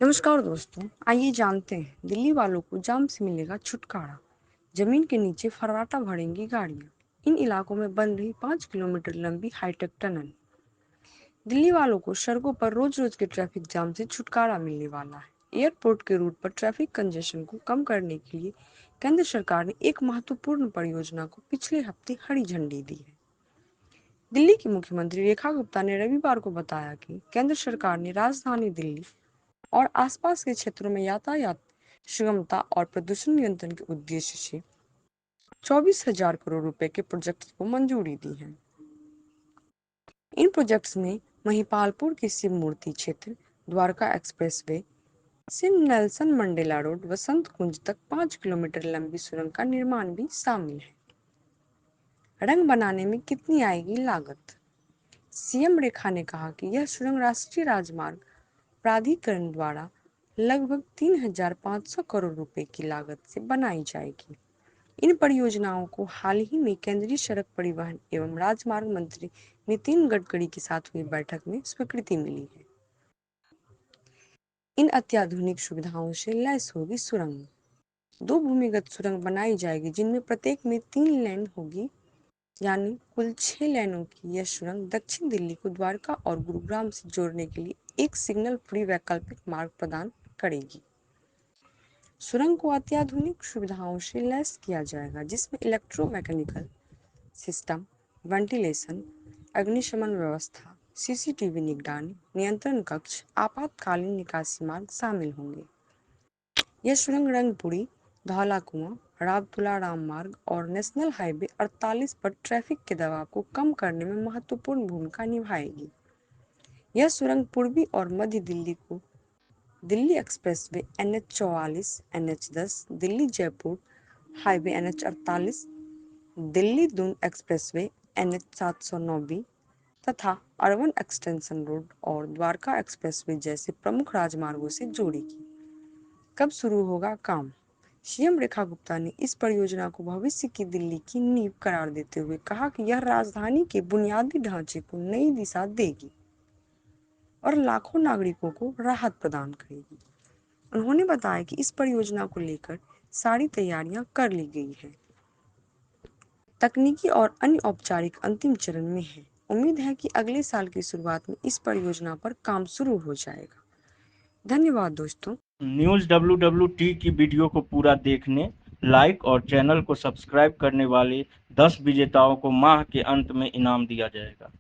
नमस्कार दोस्तों, आइए जानते हैं दिल्ली वालों को जाम से मिलेगा छुटकारा। जमीन के नीचे फर्राटा भरेंगी गाड़ियां। इन इलाकों में बन रही 5 किलोमीटर लंबी हाईटेक टनल। दिल्ली वालों को सड़कों पर रोज रोज के ट्रैफिक जाम से छुटकारा मिलने वाला है। एयरपोर्ट के रूट पर ट्रैफिक कंजेशन को कम करने के लिए केंद्र सरकार ने एक महत्वपूर्ण परियोजना को पिछले हफ्ते हरी झंडी दी है। दिल्ली की मुख्यमंत्री रेखा गुप्ता ने रविवार को बताया कि केंद्र सरकार ने राजधानी दिल्ली और आसपास के क्षेत्रों में यातायात सुगमता और प्रदूषण नियंत्रण के उद्देश्य से 24,000 करोड़ रुपए के प्रोजेक्ट्स को मंजूरी दी है। इन प्रोजेक्ट्स में महिपालपुर के शिव मूर्ति क्षेत्र, द्वारका एक्सप्रेसवे से नेल्सन मंडेला रोड वसंत कुंज तक 5 किलोमीटर लंबी सुरंग का निर्माण भी शामिल है। रंग बनाने में कितनी आएगी लागत? सीएम रेखा ने कहा कि यह सुरंग राष्ट्रीय राजमार्ग प्राधिकरण द्वारा लगभग 3,500 करोड़ रुपए की लागत से बनाई जाएगी। इन परियोजनाओं को हाल ही में केंद्रीय सड़क परिवहन एवं राजमार्ग मंत्री नितिन गडकरी के साथ हुई बैठक में स्वीकृति मिली है। इन अत्याधुनिक सुविधाओं से लैस होगी सुरंग। 2 भूमिगत सुरंग बनाई जाएगी जिनमें प्रत्येक में 3 लेन होगी, यानी कुल 6 लेनों की यह सुरंग दक्षिण दिल्ली को द्वारका और गुरुग्राम से जोड़ने के लिए एक सिग्नल फ्री वैकल्पिक मार्ग प्रदान करेगी। सुरंग को अत्याधुनिक सुविधाओं से लैस किया जाएगा जिसमें इलेक्ट्रोमैकेनिकल सिस्टम, वेंटिलेशन, अग्निशमन व्यवस्था, सीसीटीवी निगरानी, नियंत्रण कक्ष, आपातकालीन निकासी मार्ग शामिल होंगे। यह सुरंग रंगपुरी, धौला कुआं, रावतुला राम मार्ग और नेशनल हाईवे 48 पर ट्रैफिक के दबाव को कम करने में महत्वपूर्ण भूमिका निभाएगी। यह सुरंग पूर्वी और मध्य दिल्ली को Delhi expressway NH-44, NH-10, Delhi Jaipur highway NH-48, Delhi Doon expressway NH-709B तथा अर्बन एक्सटेंशन रोड और द्वारका एक्सप्रेसवे जैसे प्रमुख राजमार्गों से जोड़ेगी। कब शुरू होगा काम? सीएम रेखा गुप्ता ने इस परियोजना को भविष्य की दिल्ली की नींव करार देते हुए कहा कि यह राजधानी के बुनियादी ढांचे को नई दिशा देगी और लाखों नागरिकों को राहत प्रदान करेगी। उन्होंने बताया कि इस परियोजना को लेकर सारी तैयारियां कर ली गई है। तकनीकी और अन्य औपचारिक अंतिम चरण में है। उम्मीद है कि अगले साल की शुरुआत में इस परियोजना पर काम शुरू हो जाएगा। धन्यवाद दोस्तों। न्यूज़ WWT की वीडियो को पूरा देखने, लाइक और चैनल को सब्सक्राइब करने वाले 10 विजेताओं को माह के अंत में इनाम दिया जाएगा।